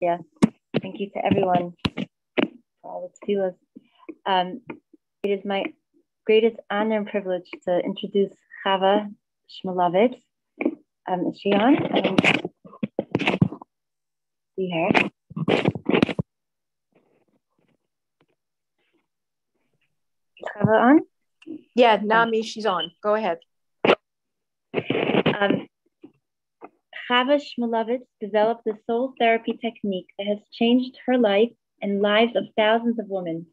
Yeah. Thank you to everyone for all the tefillas. It is my greatest honor and privilege to introduce Chava Shmulevitz. Is she on? See her. Is Chava on? Yeah, Nami, she's on. Go ahead. Chava Shmulevitz developed a soul therapy technique that has changed her life and lives of thousands of women.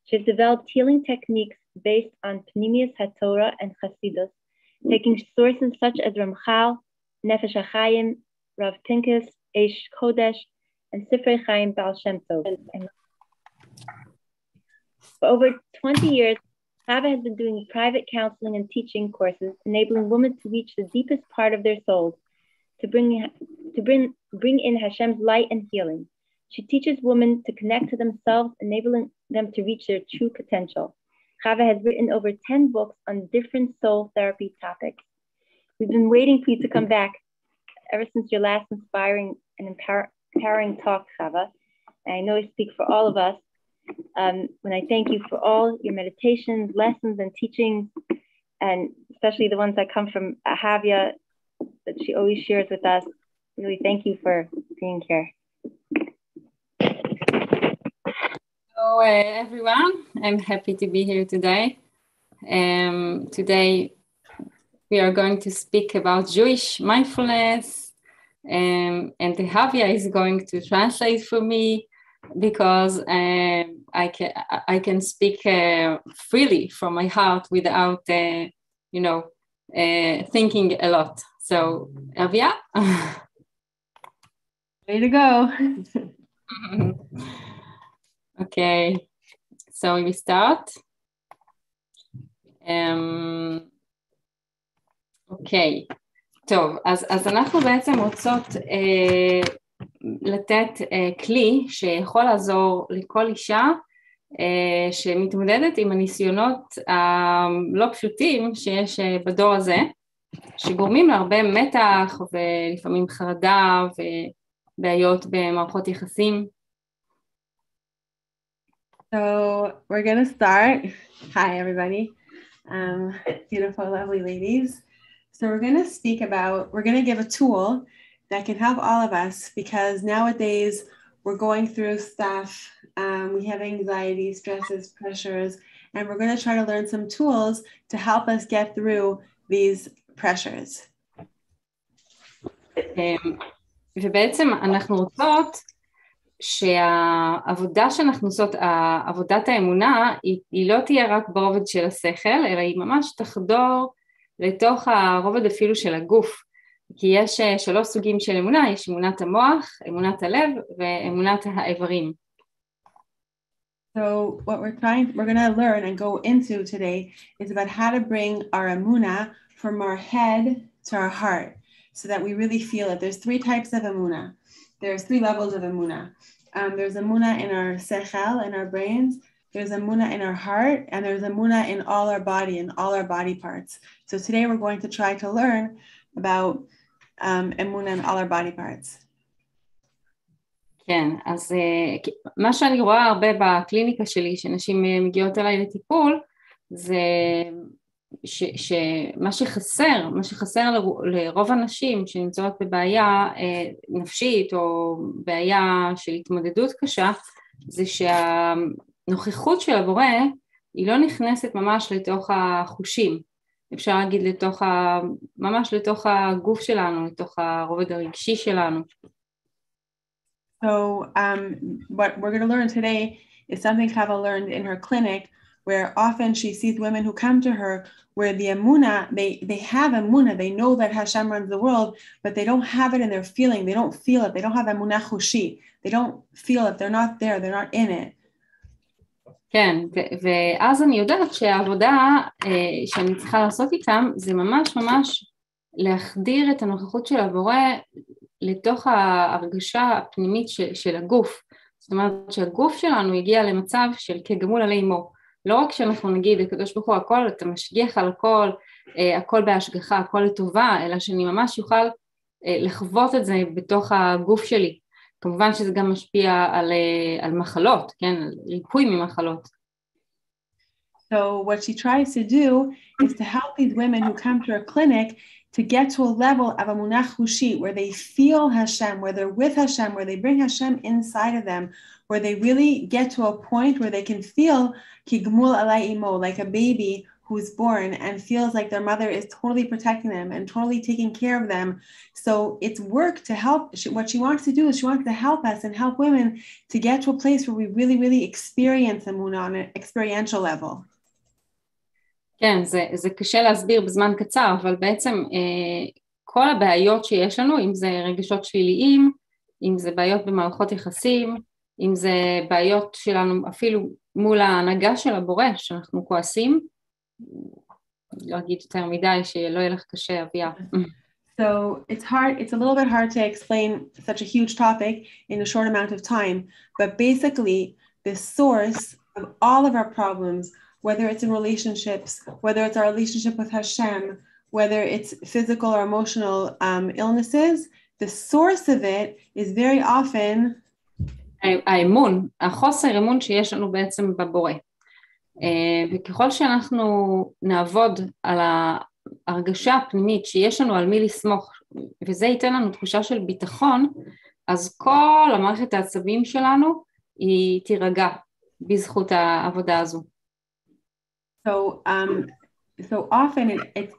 She has developed healing techniques based on Pnimius HaTorah and Chasidus, taking sources such as Ramchal, Nefesh HaChaim, Rav Pinkus, Eish Kodesh, and Sifrei Chaim Baal Shem Tov. For over 20 years, Chava has been doing private counseling and teaching courses, enabling women to reach the deepest part of their souls, to bring in Hashem's light and healing. She teaches women to connect to themselves, enabling them to reach their true potential. Chava has written over 10 books on different soul therapy topics. We've been waiting for you to come back ever since your last inspiring and empowering talk, Chava. And I know I speak for all of us when I thank you for all your meditations, lessons, and teachings, and especially the ones that come from Ahavia that she always shares with us. Really thank you for being here. Hello, everyone. I'm happy to be here today. Today, we are going to speak about Jewish mindfulness, and Ahavia is going to translate for me because I can speak freely from my heart without, thinking a lot. So, Avia? Way to go. Okay, so we start. אוקיי, טוב, אז אנחנו בעצם רוצות לתת כלי שיכול לעזור לכל אישה שמתמודדת עם הניסיונות הלא פשוטים שיש בדור הזה, שגורמים להרבה מתח ולפעמים חרדה ובעיות במערכות יחסים. So we're going to start. Hi, everybody. Beautiful, lovely ladies. So we're going to give a tool that can help all of us because nowadays we're going through stuff. We have anxiety, stresses, pressures, and we're going to try to learn some tools to help us get through these pressures. ובעצם אנחנו רוצות שהעבודה שאנחנו עושות, עבודת האמונה, היא לא תהיה רק ברובד של השכל, אלא היא ממש תחדור לתוך הרובד אפילו של הגוף. כי יש 3 סוגים של אמונה, יש אמונת המוח, אמונת הלב ואמונת האיברים. So what we're going to learn and go into today is about how to bring our emuna from our head to our heart so that we really feel it. There's 3 types of emuna. There's 3 levels of emuna. There's emuna in our sechel, in our brains. There's emuna in our heart, and there's emuna in all our body, in all our body parts. So today we're going to try to learn about emuna in all our body parts. כן, אז מה שאני רואה הרבה בקליניקה שלי, שנשים מגיעות אליי לטיפול, זה שמה שחסר לרוב הנשים שנמצאות בבעיה נפשית או בעיה של התמודדות קשה, זה שהנוכחות של הבורא היא לא נכנסת ממש לתוך החושים, אפשר להגיד ממש לתוך הגוף שלנו, לתוך הרובד הרגשי שלנו. So what we're going to learn today is something Chava learned in her clinic, where often she sees women who come to her where the emuna, they have emuna, they know that Hashem runs the world, but they don't have it in their feeling, they don't feel it, they don't have emuna chushi, they don't feel it, they're not there, they're not in it. כן, ואז אני יודעת שהעבודה שאני צריכה לעשות איתם, זה ממש להחדיר את הנוכחות של הבורא לתוך ההרגשה הפנימית של הגוף. זאת אומרת שהגוף שלנו הגיע למצב של כגמול עלי אמו. לא רק שאנחנו נגיד, הקדוש ברוך הוא הכל, אתה משגיח על הכל, הכל בהשגחה, הכל לטובה, אלא שאני ממש יוכל לחוות את זה בתוך הגוף שלי. כמובן שזה גם משפיע על מחלות, כן, על ריפוי ממחלות. So what she tries to do is to help these women who come to her clinic to get to a level of Emunah Chushit, where they feel Hashem, where they're with Hashem, where they bring Hashem inside of them, where they really get to a point where they can feel Ki Gmul Alai Imo, like a baby who's born and feels like their mother is totally protecting them and totally taking care of them. So it's work to help. What she wants to do is she wants to help us and help women to get to a place where we really, really experience Emunah on an experiential level. כן, זה קשה להסביר בזמן קצר, אבל בעצם כל הבעיות שיש לנו, אם זה רגשות שליליים, אם זה בעיות במערכות יחסים, אם זה בעיות שלנו אפילו מול ההנהגה של הבורא, שאנחנו כועסים, לא אגיד יותר מדי שלא יהיה לך קשה, אביה. So it's a little bit hard to explain such a huge topic in a short amount of time, but basically the source of all of our problems, whether it's in relationships, whether it's our relationship with Hashem, whether it's physical or emotional illnesses, the source of it is very often האמון, החוסר אמון שיש לנו בעצם בבורא. וככל שאנחנו נעבוד על ההרגשה הפנימית שיש לנו על מי לסמוך, וזה ייתן לנו תחושה של ביטחון, אז כל המערכת העצבים שלנו היא תירגע בזכות העבודה הזו. So often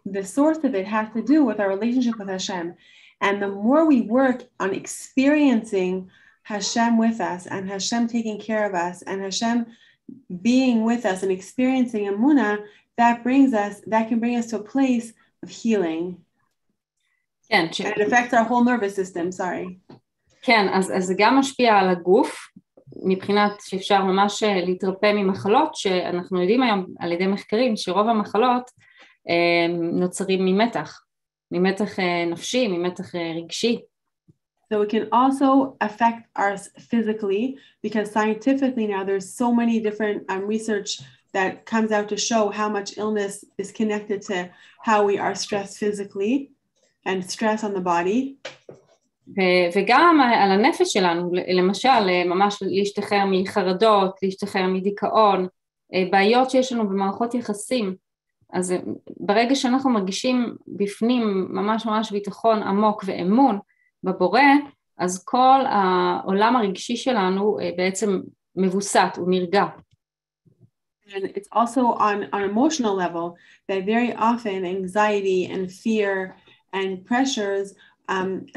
the source of it has to do with our relationship with Hashem. And the more we work on experiencing Hashem with us and Hashem taking care of us and Hashem being with us and experiencing Emunah, that can bring us to a place of healing. כן, and it affects our whole nervous system, sorry. כן, אז זה גם משפיע על הגוף, מבחינת שאפשר ממש להתרפא ממחלות, שאנחנו יודעים היום על ידי מחקרים שרוב המחלות נוצרים ממתח נפשי, ממתח רגשי. So it can also affect us physically, because scientifically now there's so many different research that comes out to show how much illness is connected to how we are stressed physically and stress on the body. וגם על הנפש שלנו, למשל, ממש להשתחרר מחרדות, להשתחרר מדיכאון, בעיות שיש לנו במערכות יחסים. אז ברגע שאנחנו מרגישים בפנים ממש ביטחון עמוק ואמון בבורא, אז כל העולם הרגשי שלנו בעצם מבוסת, הוא נרגע. And it's also on emotional level that very often anxiety and fear and pressures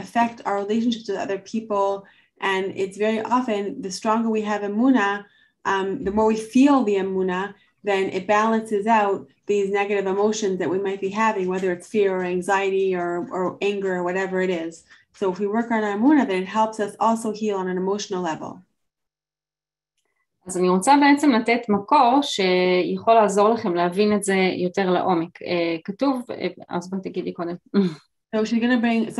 affect our relationships with other people. And it's very often the stronger we have Emunah, the more we feel the Emunah, then it balances out these negative emotions that we might be having, whether it's fear or anxiety or anger or whatever it is. So if we work on our Emunah, then it helps us also heal on an emotional level. אז אני רוצה בעצם לתת מקור שיכול לעזור לכם להבין את זה יותר לעומק. כתוב, אז בואי תגידי קודם. So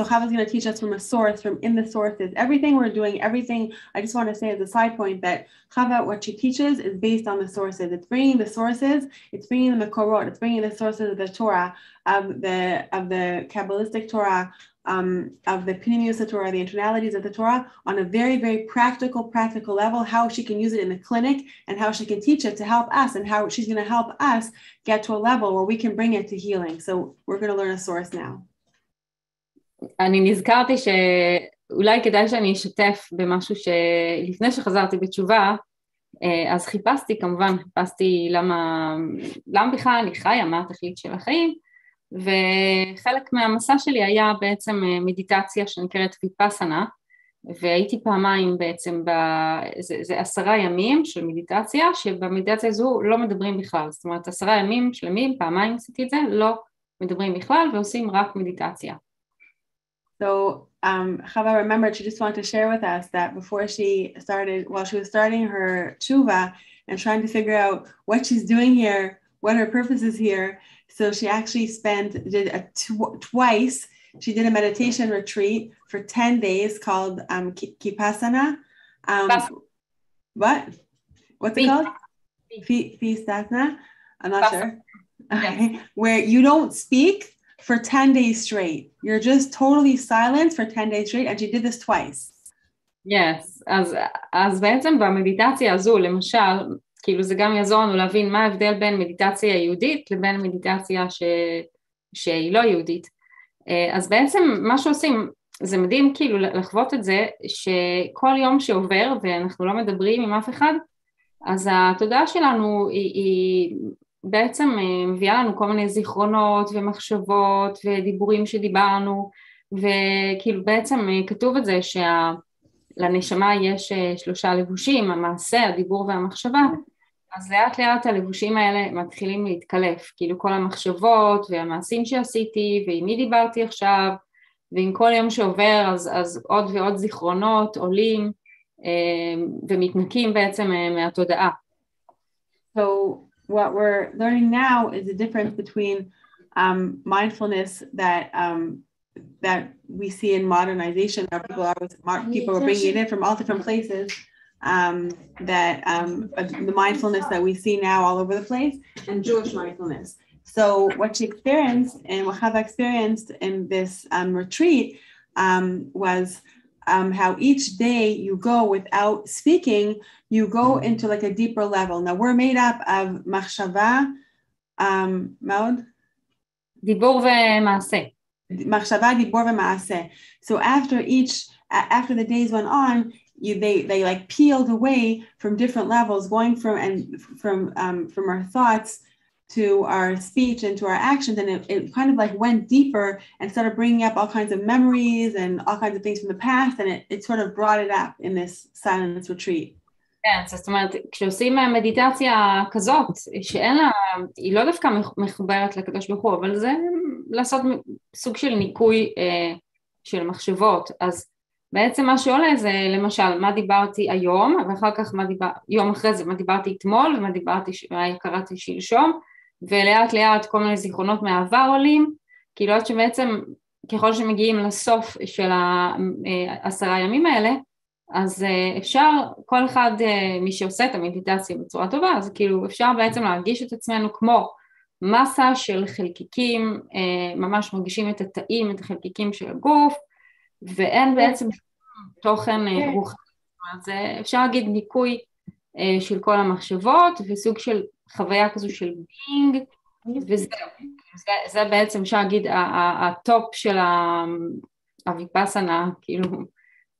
Chava's going to teach us from a source, from in the sources. Everything we're doing, I just want to say as a side point that Chava, what she teaches is based on the sources. It's bringing the sources, it's bringing the Mekorot, it's bringing the sources of the Torah, of the Kabbalistic Torah, of the Pnimius Torah, the internalities of the Torah, on a very, very practical level, how she can use it in the clinic and how she can teach it to help us and how she's going to help us get to a level where we can bring it to healing. So we're going to learn a source now. אני נזכרתי שאולי כדאי שאני אשתף במשהו שלפני שחזרתי בתשובה, אז חיפשתי למה בכלל אני חיה, מה התכלית של החיים, וחלק מהמסע שלי היה בעצם מדיטציה שנקראת ויפאסנה, והייתי פעמיים בעצם, זה 10 ימים של מדיטציה, שבמדיטציה הזו לא מדברים בכלל, זאת אומרת 10 ימים שלמים, פעמיים עשיתי את זה, לא מדברים בכלל ועושים רק מדיטציה. So Chava remembered, she just wanted to share with us that before she was starting her tshuva and trying to figure out what she's doing here, what her purpose is here, so she actually twice, she did a meditation retreat for 10 days called Vipassana. What's it called? Vipassana? I'm not sure. Okay. Where you don't speak for 10 days straight. You're just totally silent for 10 days straight. And she did this twice. Yes, אז בעצם במדיטציה הזו, למשל, כאילו זה גם יעזור לנו להבין מה ההבדל בין מדיטציה יהודית לבין מדיטציה שהיא לא יהודית. אז בעצם מה שעושים, זה מדהים כאילו לחוות את זה, שכל יום שעובר ואנחנו לא מדברים עם אף אחד, אז התודעה שלנו היא בעצם מביאה לנו כל מיני זיכרונות ומחשבות ודיבורים שדיברנו, וכאילו בעצם כתוב את זה לנשמה יש 3 לבושים, המעשה, הדיבור והמחשבה, אז לאט לאט הלבושים האלה מתחילים להתקלף, כאילו כל המחשבות והמעשים שעשיתי ועם מי דיברתי עכשיו, ועם כל יום שעובר אז עוד ועוד זיכרונות עולים ומתנקים בעצם מהתודעה. So what we're learning now is the difference between mindfulness that we see in modernization. People are bringing it in from all different places. The mindfulness that we see now all over the place, and Jewish mindfulness. So what she experienced and what Chava experienced in this retreat was how each day you go without speaking, you go into like a deeper level. Now we're made up of machshava, Maud? דיבור ומעשה. Machshava, dibor, v'maaseh. So after the days went on, they like peeled away from different levels, going from our thoughts to our speech and to our actions, and it kind of like went deeper and started bringing up all kinds of memories and all kinds of things from the past, and it sort of brought it up in this silence retreat. כן, זאת אומרת, כשעושים מדיטציה כזאת, שאין לה, היא לא דווקא מחוברת לקדוש ברוך הוא, אבל זה לעשות סוג של ניקוי של מחשבות, אז בעצם מה שעולה זה למשל מה דיברתי היום, ואחר כך יום אחרי זה מה דיברתי אתמול, ומה קראתי שלשום, ולאט לאט כל מיני זיכרונות מהעבר עולים, כאילו עד שבעצם ככל שמגיעים לסוף של 10 ימים האלה, אז אפשר, כל אחד מי שעושה את המדיטציה בצורה טובה, אז כאילו אפשר בעצם להרגיש את עצמנו כמו מסה של חלקיקים, ממש מרגישים את התאים, את החלקיקים של הגוף, ואין בעצם תוכן רוחני. אז אפשר להגיד ניקוי של כל המחשבות, וסוג של חוויה כזו של בינג, וזה בעצם אפשר להגיד הטופ של הוויפאסנה, כאילו,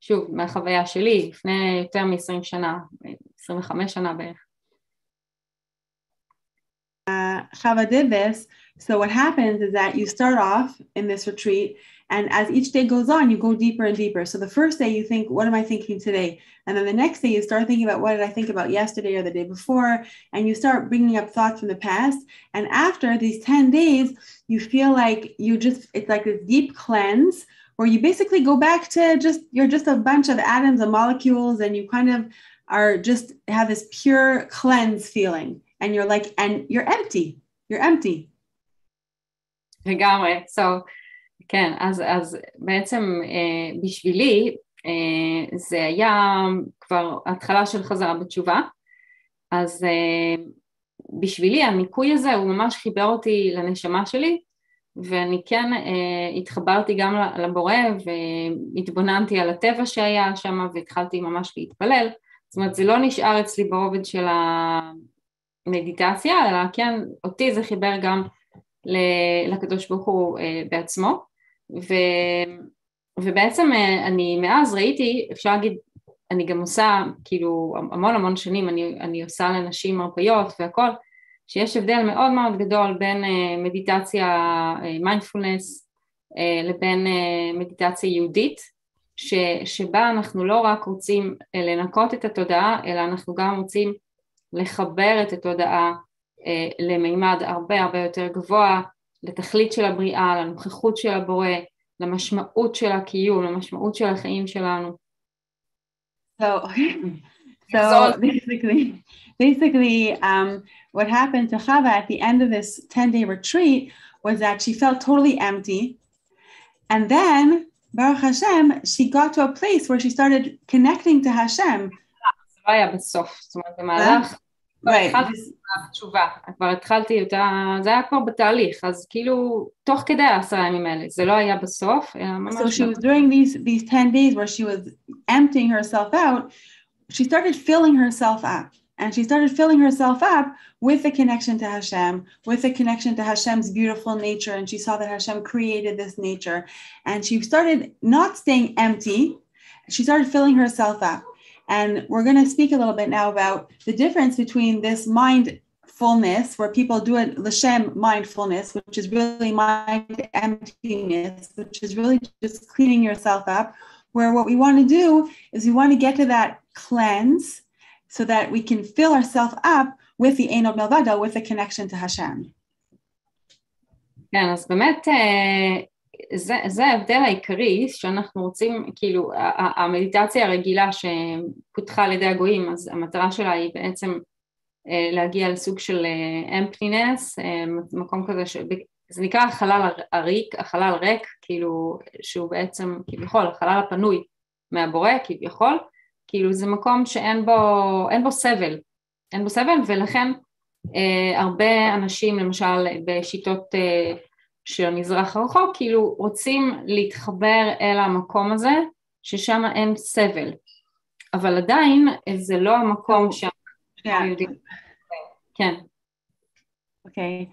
שוב, מהחוויה שלי, לפני יותר מ-20 שנה, 25 שנה בערך. Chava did this, so what happens is that you start off in this retreat, and as each day goes on, you go deeper and deeper. So the first day you think, what am I thinking today? And then the next day you start thinking about what did I think about yesterday or the day before, and you start bringing up thoughts from the past. And after these 10 days, you feel like it's like this deep cleanse where you basically go back to you're just a bunch of atoms and molecules, and you kind of are just have this pure cleanse feeling. And you're like, and you're empty. You're empty. לגמרי. So, כן, אז בעצם בשבילי זה היה כבר התחלה של חזרה בתשובה, אז בשבילי הניקוי הזה הוא ממש חיבר אותי לנשמה שלי, ואני כן התחברתי גם לבורא והתבוננתי על הטבע שהיה שם והתחלתי ממש להתפלל, זאת אומרת זה לא נשאר אצלי ברובד של המדיטציה, אלא כן אותי זה חיבר גם לקדוש ברוך הוא בעצמו, ובעצם אני מאז ראיתי, אפשר להגיד, אני גם עושה כאילו המון שנים, אני עושה לנשים מרפאיות והכל, שיש הבדל מאוד מאוד גדול בין מדיטציה Mind-fullness לבין מדיטציה יהודית, שבה אנחנו לא רק רוצים לנקות את התודעה, אלא אנחנו גם רוצים לחבר את התודעה למימד הרבה יותר גבוה, לתכלית של הבריאה, לנוכחות של הבורא, למשמעות של הקיום, למשמעות של החיים שלנו. So basically, what happened to Chava at the end of this 10-day retreat was that she felt totally empty. And then, Baruch Hashem, she got to a place where she started connecting to Hashem. זה היה בסוף, זאת אומרת, במהלך right. תשובה, כבר התחלתי אותה, זה היה כבר בתהליך, אז כאילו תוך כדי 10 ימים האלה, זה לא היה בסוף, אלא ממש... So she was during these 10 days where she was emptying herself out, she started filling herself up. And she started filling herself up with the connection to Hashem, with the connection to Hashem's beautiful nature. And she saw that Hashem created this nature. And she started not staying empty. She started filling herself up. And we're going to speak a little bit now about the difference between this mindfulness, where people do it, L'Shem mindfulness, which is really mind-emptiness, which is really just cleaning yourself up, where what we want to do is we want to get to that cleanse, so that we can fill ourselves up with the Ein Od Milvado, with the connection to Hashem. כן, אז באמת זה ההבדל העיקרי שאנחנו רוצים, כאילו המדיטציה הרגילה שפותחה על ידי הגויים, אז המטרה שלה היא בעצם להגיע לסוג של emptiness, מקום כזה זה נקרא החלל הריק, החלל ריק, כאילו שהוא בעצם כביכול החלל הפנוי מהבורא כביכול, כאילו זה מקום שאין בו סבל, ולכן הרבה אנשים למשל בשיטות של המזרח הרחוק כאילו רוצים להתחבר אל המקום הזה ששם אין סבל, אבל עדיין זה לא המקום שאנחנו יודעים. כן. Okay,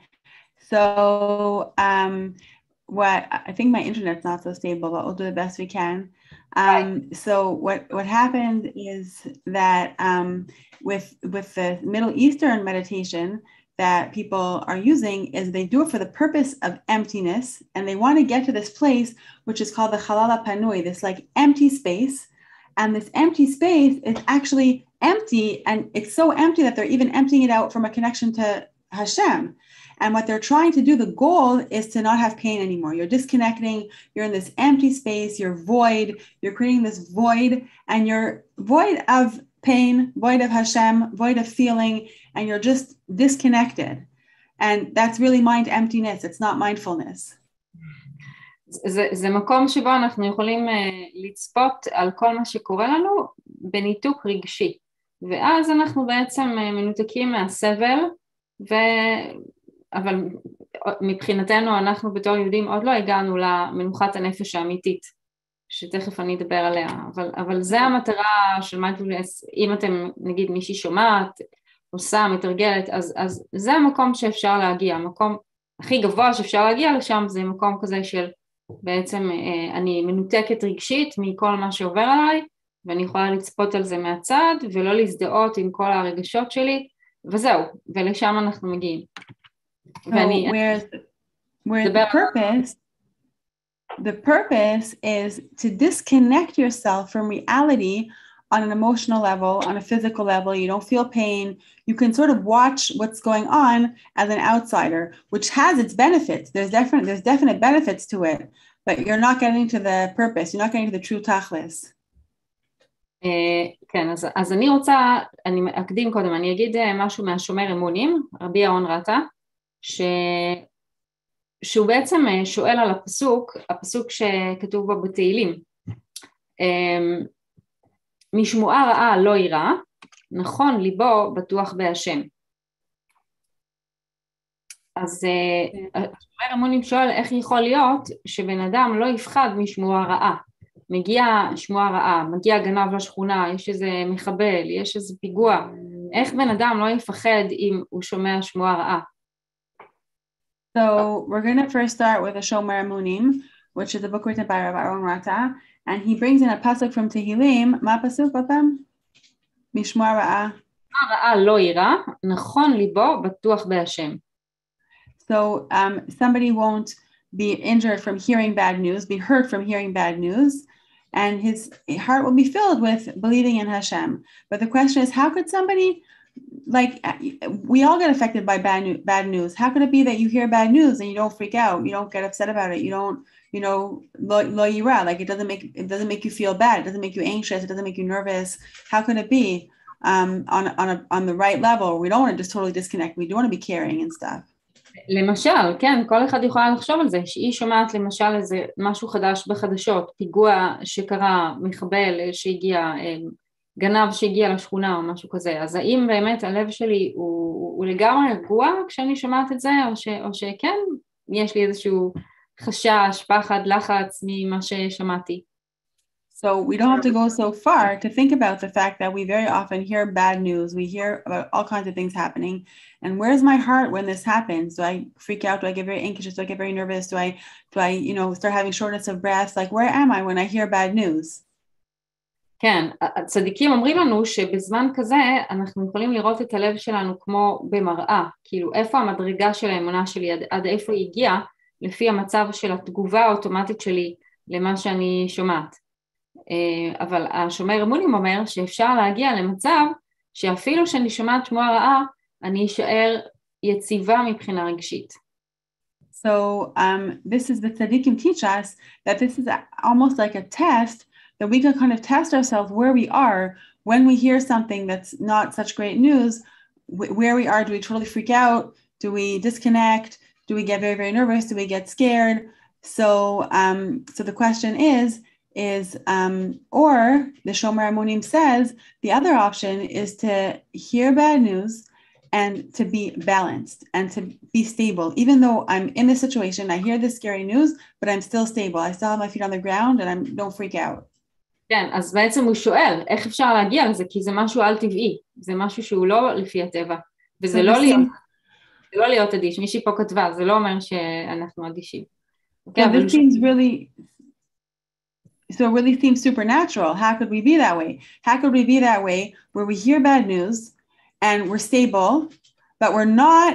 so what I think my internet's not so stable, but we'll do the best we can. So what happened is that with the Middle Eastern meditation that people are using is they do it for the purpose of emptiness, and they want to get to this place which is called the Halal Panui, this like empty space, and this empty space is actually empty, and it's so empty that they're even emptying it out from a connection to Hashem. And what they're trying to do, the goal is to not have pain anymore. You're disconnecting, you're in this empty space, you're void, you're creating this void, and you're void of pain, void of Hashem, void of feeling, and you're just disconnected. And that's really mind-emptiness, it's not mindfulness. זה מקום שבו אנחנו יכולים לצפות על כל מה שקורה לנו בניתוק רגשי. ואז אנחנו בעצם מנותקים מהסבל, אבל מבחינתנו אנחנו בתור יהודים עוד לא הגענו למנוחת הנפש האמיתית, שתכף אני אדבר עליה, אבל זה המטרה של מיינדפולנס. אם אתם נגיד מישהי שומעת, עושה, מתרגלת, אז זה המקום שאפשר להגיע, המקום הכי גבוה שאפשר להגיע לשם, זה מקום כזה של בעצם אני מנותקת רגשית מכל מה שעובר עליי, ואני יכולה לצפות על זה מהצד, ולא להזדהות עם כל הרגשות שלי, וזהו, ולשם אנחנו מגיעים. So where the purpose is to disconnect yourself from reality on an emotional level, on a physical level. You don't feel pain. You can sort of watch what's going on as an outsider, which has its benefits. There's definite benefits to it, but you're not getting to the purpose. You're not getting to the true tachlis. כן, אז אני רוצה, אני אקדים קודם, אני אגיד משהו מהשומר אמונים, רבי אהרון רטה, שהוא בעצם שואל על הפסוק שכתוב בו בתהילים. משמועה רעה לא יירא, נכון ליבו בטוח בהשם. אז השומר אמונים שואל איך יכול להיות שבן אדם לא יפחד משמועה רעה. מגיע שמועה רעה, מגיע גנב לשכונה, יש איזה מחבל, יש איזה פיגוע. איך בן אדם לא יפחד אם הוא שומע שמועה רעה? So we're going to first start with the Shomer Emunim, which is a book written by Rabbi Aaron Rata, and he brings in a pasuk from Tehillim. מה הפסוק אותם? משמוע רעה. רעה לא יירא, נכון ליבו בטוח בהשם. So somebody won't be injured from hearing bad news, be hurt from hearing bad news, and his heart will be filled with believing in Hashem. But the question is, how could somebody, like, we all get affected by bad news. How could it be that you hear bad news and you don't freak out, you don't get upset about it, you don't, lo yira, like it doesn't make you feel bad, it doesn't make you anxious, it doesn't make you nervous. How could it be on the right level? We don't want to just totally disconnect. We do want to be caring and stuff. למשל, כן, כל אחד יכולה לחשוב על זה, שהיא שומעת למשל איזה משהו חדש בחדשות, פיגוע שקרה, מחבל שהגיע, גנב שהגיע לשכונה או משהו כזה, אז האם באמת הלב שלי הוא לגמרי רגוע כשאני שומעת את זה, או שכן, יש לי איזשהו חשש, פחד, לחץ ממה ששמעתי. So we don't have to go so far to think about the fact that we very often hear bad news. We hear about all kinds of things happening. And where's my heart when this happens? Do I freak out? Do I get very anxious? Do I get very nervous? Do I, start having shortness of breath? Like, where am I when I hear bad news? כן, הצדיקים אומרים לנו שבזמן כזה אנחנו יכולים לראות את הלב שלנו כמו במראה, כאילו איפה המדרגה של האמונה שלי, עד איפה היא הגיעה, לפי המצב של התגובה האוטומטית שלי למה שאני שומעת. אבל השומר אמונים אומר שאפשר להגיע למצב שאפילו שאני שומעת שמועה רעה, אני אשאר יציבה מבחינה רגשית. So this is the tzaddikim teach us that this is almost like a test that we can kind of test ourselves where we are when we hear something that's not such great news, where we are. Do we totally freak out? Do we disconnect? Do we get very, very nervous? Do we get scared? So the question is or the Shomer Amunim says, the other option is to hear bad news and to be balanced and to be stable. Even though I'm in this situation, I hear this scary news, but I'm still stable. I still have my feet on the ground and I don't freak out. כן, אז בעצם הוא שואל, איך אפשר להגיע לזה? כי זה משהו על טבעי, זה משהו שהוא לא לפי הטבע, וזה לא להיות אדיש. מישהי פה כתבה, זה לא אומר שאנחנו אדישים. So this seems really seems supernatural. How could we be that way? How could we be that way where we hear bad news and we're stable, but we're not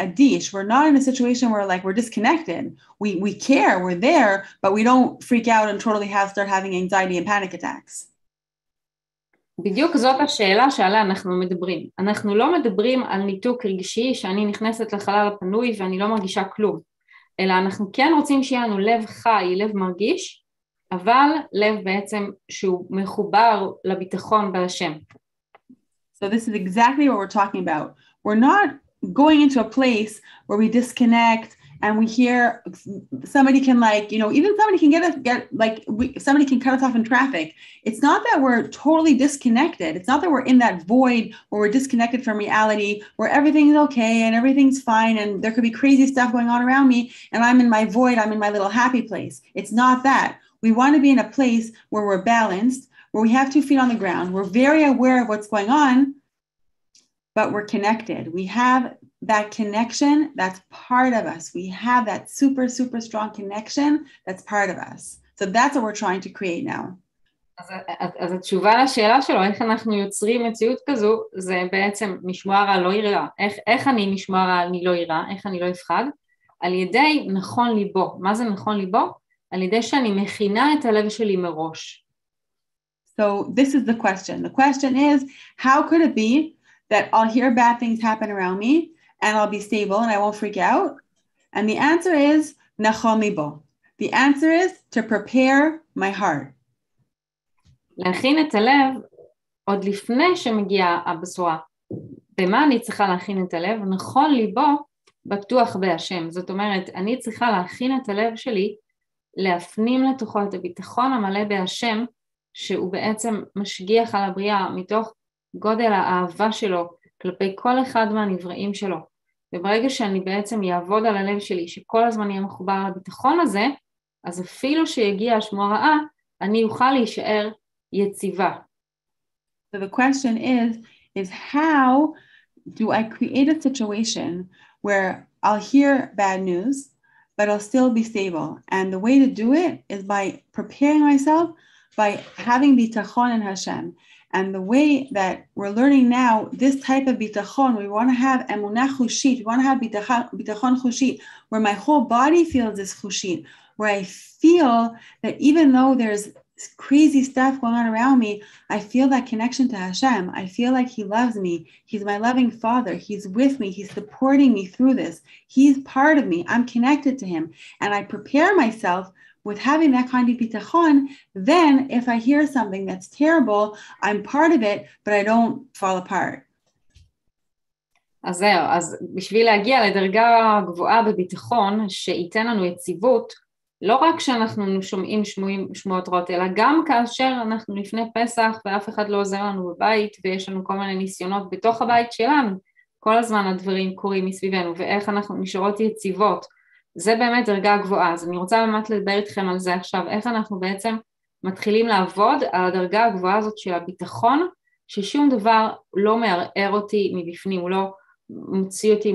a dish. We're not in a situation where like we're disconnected. We care, we're there, but we don't freak out and totally start having anxiety and panic attacks. בדיוק זאת השאלה שעליה אנחנו מדברים. אנחנו לא מדברים על ניתוק רגשי שאני נכנסת לחלל הפנוי ואני לא מרגישה כלום, אלא אנחנו כן רוצים שיהיה לנו לב חי, לב מרגיש, אבל לב בעצם שהוא מחובר לביטחון בהשם. So this is exactly what we're talking about. We're not going into a place where we disconnect and we hear somebody can even somebody can somebody can cut us off in traffic. It's not that we're totally disconnected. It's not that we're in that void where we're disconnected from reality, where everything's okay and everything's fine and there could be crazy stuff going on around me and I'm in my void, I'm in my little happy place. It's not that. We want to be in a place where we're balanced, where we have 2 feet on the ground. We're very aware of what's going on, but we're connected. We have that connection that's part of us. We have that super, super strong connection that's part of us. So that's what we're trying to create now. אז התשובה לשאלה שלו, איך אנחנו יוצרים מציאות כזו, זה בעצם משמוע רע לא יראה. איך אני משמוע רע אני לא יראה, איך אני לא אפחד? על ידי נכון ליבו. מה זה נכון ליבו? על ידי שאני מכינה את הלב שלי מראש. So this is the question. The question is, how could it be that I'll hear bad things happen around me and I'll be stable and I won't freak out? And the answer is, nachon libo. The answer is to prepare my heart. להכין את הלב עוד לפני שמגיעה הבשורה. במה אני צריכה להכין את הלב? נכון ליבו בטוח בהשם. זאת אומרת, אני צריכה להכין את הלב שלי, להפנים לתוכו את הביטחון המלא בהשם, שהוא בעצם משגיח על הבריאה מתוך גודל האהבה שלו כלפי כל אחד מהנבראים שלו. וברגע שאני בעצם יעבוד על הלב שלי, שכל הזמן יהיה מחובר לביטחון הזה, אז אפילו שיגיע השמועה רעה, אני אוכל להישאר יציבה. So the question is how do I create a situation where I'll hear bad news, but I'll still be stable? And the way to do it is by preparing myself, by having bitachon in Hashem. And the way that we're learning now, this type of bitachon, we want to have emunah chushit, we want to have bitachon chushit, where my whole body feels this chushit, where I feel that even though there's crazy stuff going on around me, I feel that connection to Hashem. I feel like He loves me. He's my loving Father. He's with me. He's supporting me through this. He's part of me. I'm connected to Him. And I prepare myself with having that kind of bitachon. Then if I hear something that's terrible, I'm part of it, but I don't fall apart. אז זהו, אז בשביל להגיע לדרגה גבוהה בביטחון, שייתן לנו יציבות, לא רק שאנחנו שומעים שמועות רעות, אלא גם כאשר אנחנו לפני פסח ואף אחד לא עוזר לנו בבית, ויש לנו כל מיני ניסיונות בתוך הבית שלנו, כל הזמן הדברים קורים מסביבנו, ואיך אנחנו נשארות יציבות, זה באמת דרגה גבוהה. אז אני רוצה באמת לדבר איתכם על זה עכשיו, איך אנחנו בעצם מתחילים לעבוד על הדרגה הגבוהה הזאת של הביטחון, ששום דבר לא מערער אותי מבפנים, הוא לא מוציא אותי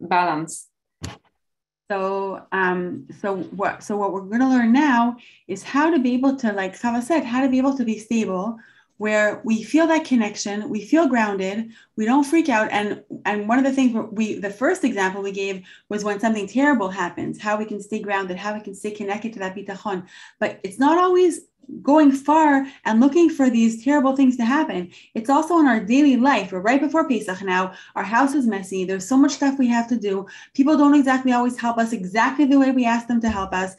מהבלנס. So what we're going to learn now is how to be able to, like Chava said, how to be able to be stable, where we feel that connection, we feel grounded, we don't freak out. And one of the things the first example we gave was when something terrible happens, how we can stay grounded, how we can stay connected to that bitachon. But it's not always going far and looking for these terrible things to happen. It's also in our daily life. We're right before Pesach now. Our house is messy. There's so much stuff we have to do. People don't exactly always help us exactly the way we ask them to help us.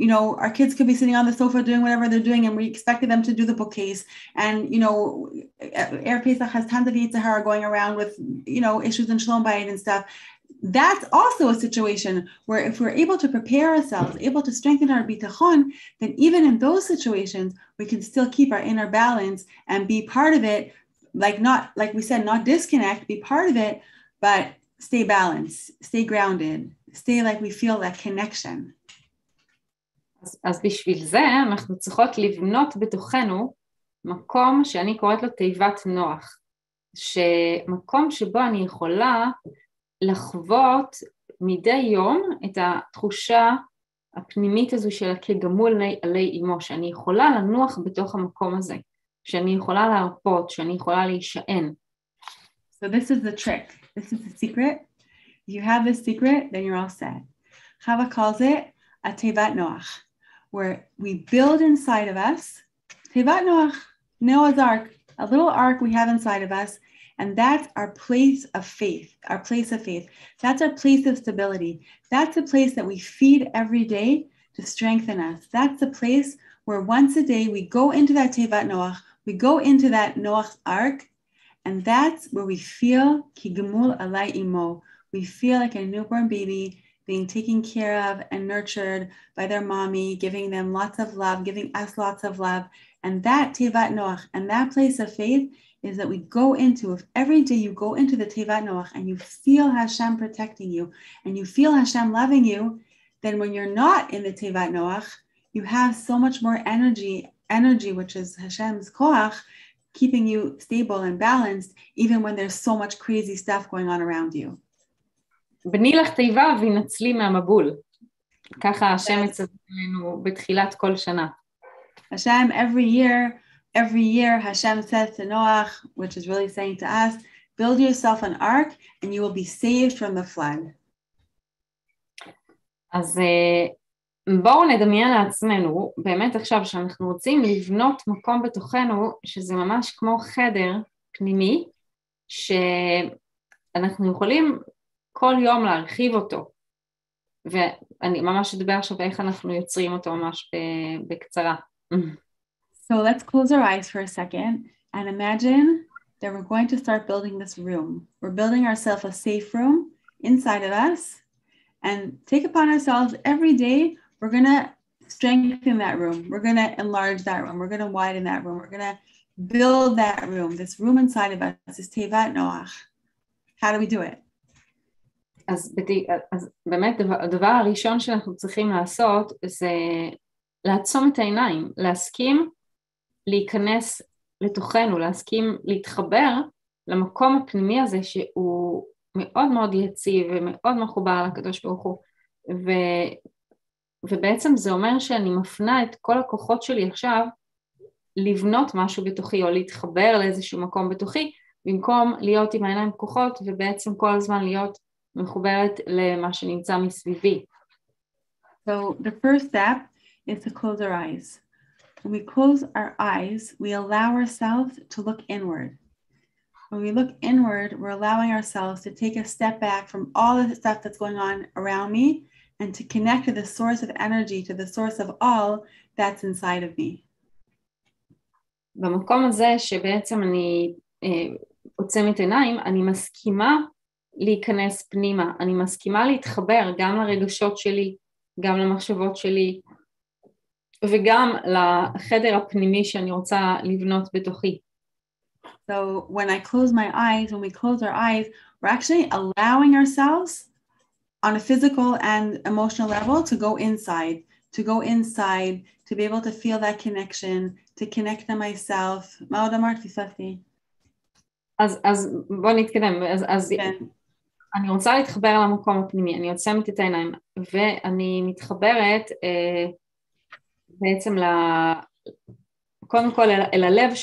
You know, our kids could be sitting on the sofa doing whatever they're doing, and we expected them to do the bookcase. And, you know, Erev Pesach has tons of Yitzhahara going around with, you know, issues in Shalom Bayit and stuff. That's also a situation where if we're able to prepare ourselves, able to strengthen our bitachon, then even in those situations, we can still keep our inner balance and be part of it, like we said, not disconnect, be part of it, but stay balanced, stay grounded, stay like we feel that connection. אז בשביל זה אנחנו צריכות לבנות בתוכנו מקום שאני קוראת לו תיבת נוח, שמקום שבו אני יכולה לחוות מדי יום את התחושה הפנימית הזו של כגמול עלי אמו, שאני יכולה לנוח בתוך המקום הזה, שאני יכולה להרפות, שאני יכולה להישען. So this is the trick. This is the secret. If you have this secret, then you're all set. Chava calls it a tevat noach, where we build inside of us, tevat noach, Noah's ark, a little ark we have inside of us. And that's our place of faith, our place of faith. That's our place of stability. That's the place that we feed every day to strengthen us. That's the place where once a day we go into that Tevat Noach, we go into that Noach's ark, and that's where we feel ki gemul alai imo. We feel like a newborn baby being taken care of and nurtured by their mommy, giving them lots of love, giving us lots of love. And that Tevat Noach and that place of faith is that we go into, if every day you go into the Tevat Noach and you feel Hashem protecting you and you feel Hashem loving you, then when you're not in the Tevat Noach, you have so much more energy, which is Hashem's koach, keeping you stable and balanced, even when there's so much crazy stuff going on around you. בני לך תיבה וינצלי מהמבול. ככה השם מצווה לנו בתחילת כל שנה. Hashem, every year, Hashem says to Noach, which is really saying to us, build yourself an ark and you will be saved from the flood. אז בואו נדמיין לעצמנו, באמת עכשיו שאנחנו רוצים לבנות מקום בתוכנו, שזה ממש כמו חדר פנימי, שאנחנו יכולים כל יום להרחיב אותו. ואני ממש אדבר עכשיו איך אנחנו יוצרים אותו ממש בקצרה. So let's close our eyes for a second and imagine that we're going to start building this room. We're building ourselves a safe room inside of us, and take upon ourselves every day, we're going to strengthen that room. We're going to enlarge that room. We're going to widen that room. We're going to build that room, this room inside of us, this Tevat Noach. How do we do it? אז באמת הדבר הראשון שאנחנו צריכים לעשות זה לעצום את העיניים, להסכים להיכנס לתוכנו, להסכים להתחבר למקום הפנימי הזה שהוא מאוד מאוד יציב ומאוד מחובר לקדוש ברוך הוא. ובעצם זה אומר שאני מפנה את כל הכוחות שלי עכשיו לבנות משהו בתוכי או להתחבר לאיזשהו מקום בתוכי, במקום להיות עם העיניים פקוחות ובעצם כל הזמן להיות מחוברת למה שנמצא מסביבי. So the first step is to close our eyes. When we close our eyes, we allow ourselves to look inward. When we look inward, we're allowing ourselves to take a step back from all the stuff that's going on around me and to connect to the source of energy, to the source of all that's inside of me. במקום הזה שבעצם אני עוצמת עיניים, אני מסכימה להיכנס פנימה, אני מסכימה להתחבר גם לרגשות שלי, גם למחשבות שלי, וגם לחדר הפנימי שאני רוצה לבנות בתוכי. So when I close my eyes, when we close our eyes, we're actually allowing ourselves on a physical and emotional level to go inside, to be able to feel that connection, to connect to myself. מה עוד אמרתי, ספי? אז בוא נתקדם. אז אני רוצה להתחבר למקום הפנימי, אני עוצמת את העיניים, ואני מתחברת בעצם קודם כל אל הלב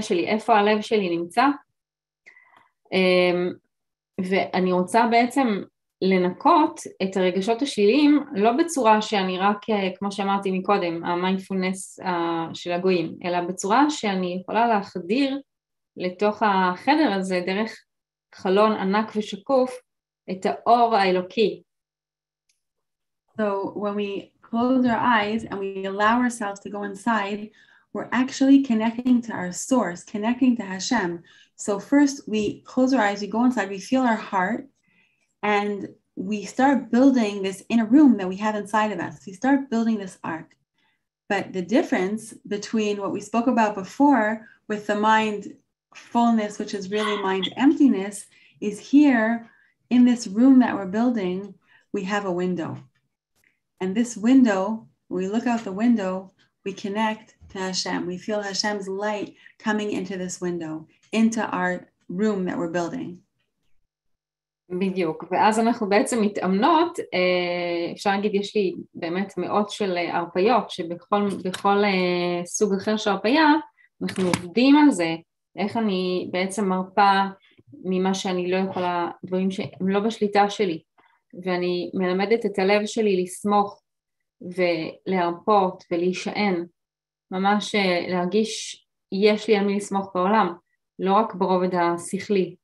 שלי, איפה הלב שלי נמצא, ואני רוצה בעצם לנקות את הרגשות השליליים, לא בצורה שאני רק, כמו שאמרתי מקודם, המיינדפולנס של הגויים, אלא בצורה שאני יכולה להחדיר לתוך החדר הזה, דרך חלון ענק ושקוף, את האור האלוקי. So when we close our eyes and we allow ourselves to go inside, we're actually connecting to our source, connecting to Hashem. So first we close our eyes, we go inside, we feel our heart, and we start building this inner room that we have inside of us. We start building this ark. But the difference between what we spoke about before with the mind-fullness, which is really mind-emptiness, is here in this room that we're building, we have a window. And this window, when we look out the window, we connect to Hashem. We feel Hashem's light coming into this window, into our room that we're building. בדיוק, ואז אנחנו בעצם מתאמנות, אפשר להגיד, יש לי באמת מאות של הרפיות, שבכל סוג אחר של הרפיה, אנחנו עובדים על זה, איך אני בעצם מרפא ממה שאני לא יכולה, דברים שהם לא בשליטה שלי, ואני מלמדת את הלב שלי לסמוך ולהרפות ולהישען, ממש להרגיש יש לי על מי לסמוך בעולם, לא רק ברובד השכלי.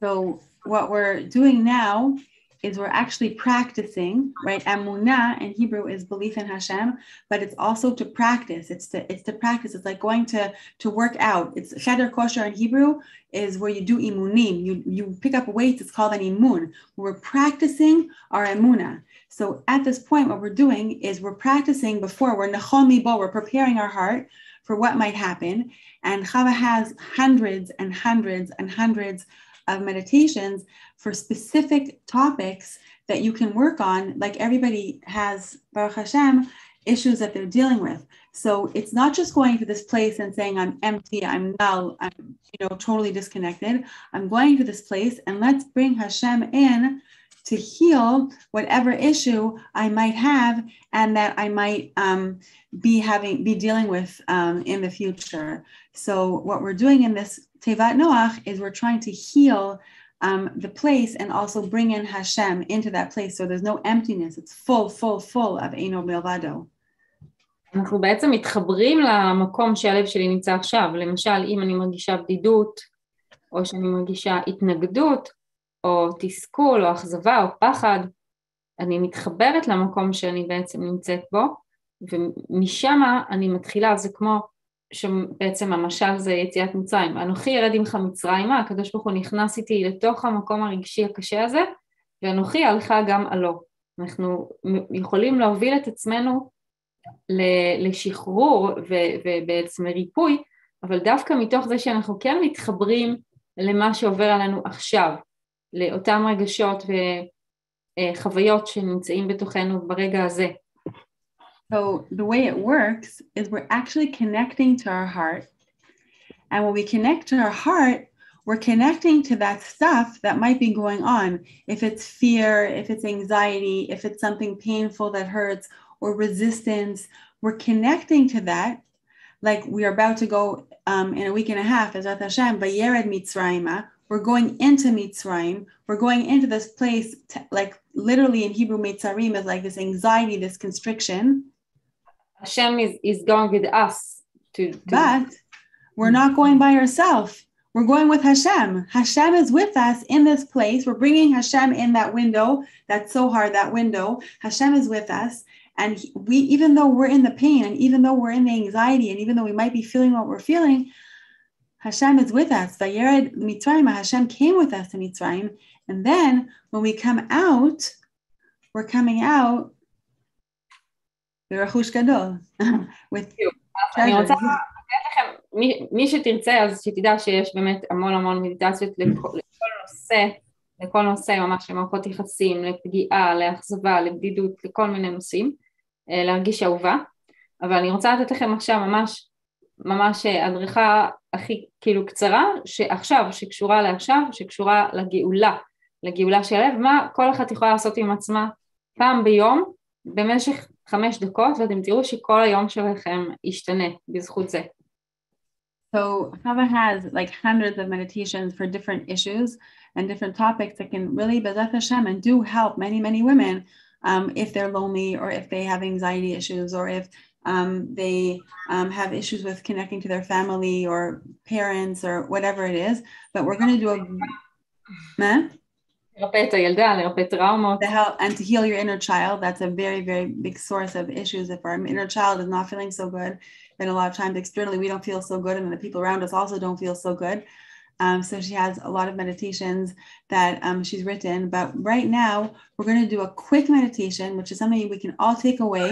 So what we're doing now is we're actually practicing, right? Emunah in Hebrew is belief in Hashem, but it's also to practice. It's to practice. It's like going to work out. It's cheder kosher in Hebrew is where you do imunim. You pick up weights. It's called an imun. We're practicing our emunah. So at this point, what we're doing is we're practicing before we're nachon libo. We're preparing our heart for what might happen. And Chava has hundreds and hundreds and hundreds of meditations for specific topics that you can work on, like everybody has, Baruch Hashem, issues that they're dealing with. So it's not just going to this place and saying, I'm empty, I'm null, I'm totally disconnected. I'm going to this place and let's bring Hashem in to heal whatever issue I might have and that I might be dealing with in the future. So what we're doing in this Tevat Noach is we're trying to heal the place and also bring in Hashem into that place. So there's no emptiness. It's full of Eino Milvado. אנחנו בעצם מתחברים למקום שהלב שלי נמצא עכשיו. למשל, אם אני מרגישה בדידות, או שאני מרגישה התנגדות, או תסכול, או אכזבה, או פחד, אני מתחברת למקום שאני בעצם נמצאת בו, ומשם אני מתחילה, זה כמו שבעצם המשל זה יציאת מצרים. אנוכי ירד עמך מצרימה, הקדוש ברוך הוא נכנס איתי לתוך המקום הרגשי הקשה הזה, ואנוכי הלכה גם עלו. אנחנו יכולים להוביל את עצמנו לשחרור ובעצם ריפוי, אבל דווקא מתוך זה שאנחנו כן מתחברים למה שעובר עלינו עכשיו, לאותם רגשות וחוויות שנמצאים בתוכנו ברגע הזה. So the way it works is we're actually connecting to our heart. And when we connect to our heart, we're connecting to that stuff that might be going on. If it's fear, if it's anxiety, if it's something painful that hurts or resistance, we're connecting to that. Like we are about to go in a week and a half, as Hashem, Vayered Mitzrayim. We're going into Mitzrayim. We're going into this place, like literally in Hebrew, Mitzarim is like this anxiety, this constriction. Hashem is going with us. But we're not going by ourselves. We're going with Hashem. Hashem is with us in this place. We're bringing Hashem in that window. That's so hard, that window. Hashem is with us. And we, even though we're in the pain, and even though we're in the anxiety, and even though we might be feeling what we're feeling, Hashem is with us. Vayered Mitzrayim, Hashem came with us in Mitzrayim. And then when we come out, we're coming out ברכוש גדול. With אני רוצה treasures. לתת לכם, מי שתרצה, אז שתדע שיש באמת המון מדיטציות לכל נושא, ממש למערכות יחסים, לפגיעה, לאכזבה, לבדידות, לכל מיני נושאים, להרגיש אהובה. אבל אני רוצה לתת לכם עכשיו ממש הדרכה הכי כאילו קצרה, שקשורה לעכשיו, שקשורה לגאולה של הלב, מה כל אחת יכולה לעשות עם עצמה פעם ביום, במשך 5 דקות, ואתם תראו שכל היום שלכם ישתנה בזכות זה. So Chava has like hundreds of meditations for different issues and different topics that can really, B'ezrat Hashem, and do help many women if they're lonely or if they have anxiety issues or if they have issues with connecting to their family or parents or whatever it is. But we're going to do לרפא את הילדה, לרפא טראומות. And to heal your inner child. That's a very big source of issues. If our inner child is not feeling so good, then a lot of times externally we don't feel so good, and the people around us also don't feel so good. So she has a lot of meditations that she's written. But right now we're going to do a quick meditation, which is something we can all take away.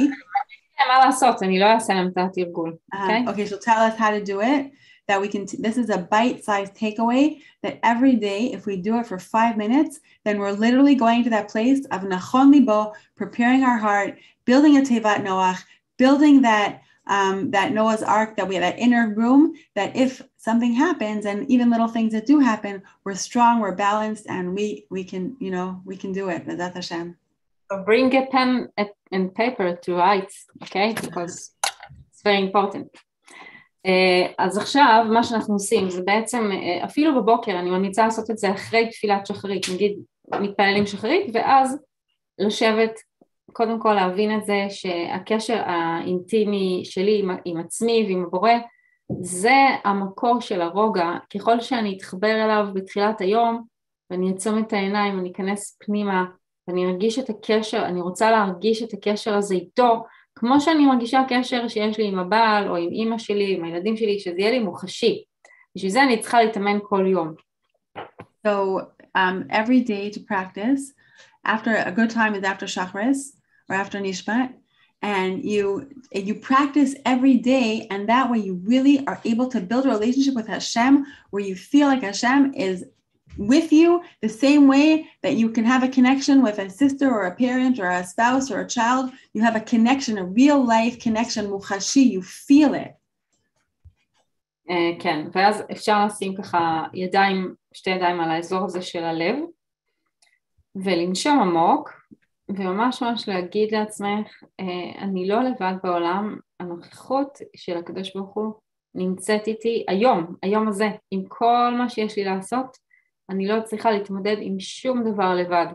מה לעשות? אני לא אעשה להם את התרגול. Okay, she'll tell us how to do it. That we can, this is a bite-sized takeaway that every day, if we do it for 5 minutes, then we're literally going to that place of Nachon Libo, preparing our heart, building a Tevat Noach, building that Noah's Ark, that inner room, that if something happens, and even little things that do happen, we're strong, we're balanced, and we can, we can do it. B'ezrat Hashem. So bring a pen and paper to write, okay? Because it's very important. אז עכשיו מה שאנחנו עושים זה בעצם אפילו בבוקר, אני ממליצה לעשות את זה אחרי תפילת שחרית, נגיד מתפללים שחרית, ואז לשבת, קודם כל להבין את זה שהקשר האינטימי שלי עם עצמי ועם הבורא, זה המקור של הרוגע. ככל שאני אתחבר אליו בתחילת היום ואני אעצום את העיניים, אני אכנס פנימה ואני ארגיש את הקשר, אני רוצה להרגיש את הקשר הזה איתו, כמו שאני מרגישה קשר שיש לי עם הבעל או עם אמא שלי, עם הילדים שלי, שזה יהיה לי מוחשי. בשביל זה אני צריכה להתאמן כל יום. So every day to practice, after a good time is after Shacharis or after Nishmat, and you practice every day, and that way you really are able to build a relationship with Hashem where you feel like Hashem is with you the same way that you can have a connection with a sister or a parent or a spouse or a child. You have a connection, a real life connection, muchashi, you feel it. כן, ואז אפשר לשים ככה שתי ידיים על האזור הזה של הלב, ולנשום עמוק, וממש להגיד לעצמך, אני לא לבד בעולם, הנוכחות של הקדוש ברוך הוא נמצאת איתי היום הזה, עם כל מה שיש לי לעשות, אני לא צריכה להתמודד עם שום דבר לבד.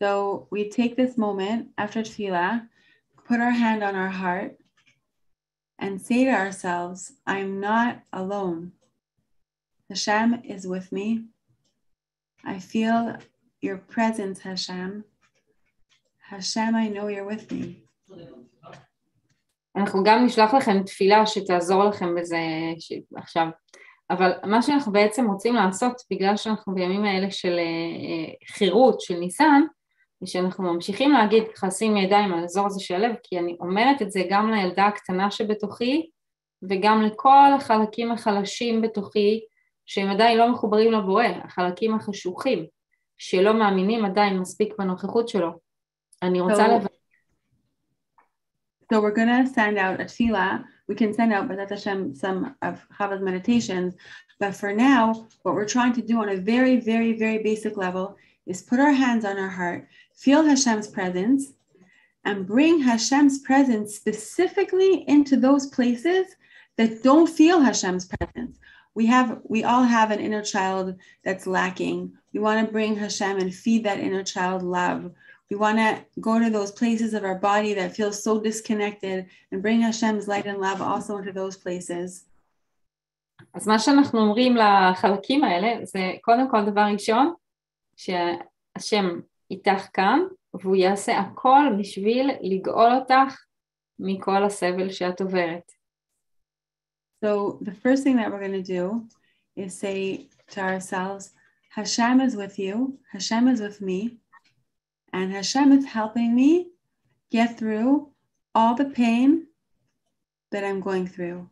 So we take this moment after tefillah, put our hand on our heart, and say to ourselves, I'm not alone. Hashem is with me. I feel your presence, Hashem. Hashem, I know you're with me. אנחנו גם נשלח לכם תפילה שתעזור לכם בזה עכשיו. אבל מה שאנחנו בעצם רוצים לעשות, בגלל שאנחנו בימים האלה של חירות, של ניסן, זה שאנחנו ממשיכים להגיד, לשים ידיים על האזור הזה של הלב, כי אני אומרת את זה גם לילדה הקטנה שבתוכי, וגם לכל החלקים החלשים בתוכי, שהם עדיין לא מחוברים לבורא, החלקים החשוכים, שלא מאמינים עדיין מספיק בנוכחות שלו. אני רוצה So we're going to send out a tefillah. We can send out B'ezrat Hashem some of Chava's meditations, but for now, what we're trying to do on a very basic level is put our hands on our heart, feel Hashem's presence, and bring Hashem's presence specifically into those places that don't feel Hashem's presence. We all have an inner child that's lacking. We want to bring Hashem and feed that inner child love. We want to go to those places of our body that feel so disconnected and bring Hashem's light and love also into those places. אז מה שאנחנו אומרים לחלקים האלה, זה קודם כל דבר ראשון, שהשם איתך כאן, והוא יעשה הכל בשביל לגאול אותך מכל הסבל שאת עוברת. So the first thing that we're going to do is say to ourselves, Hashem is with you, Hashem is with me, and Hashem is helping me get through all the pain that I'm going through.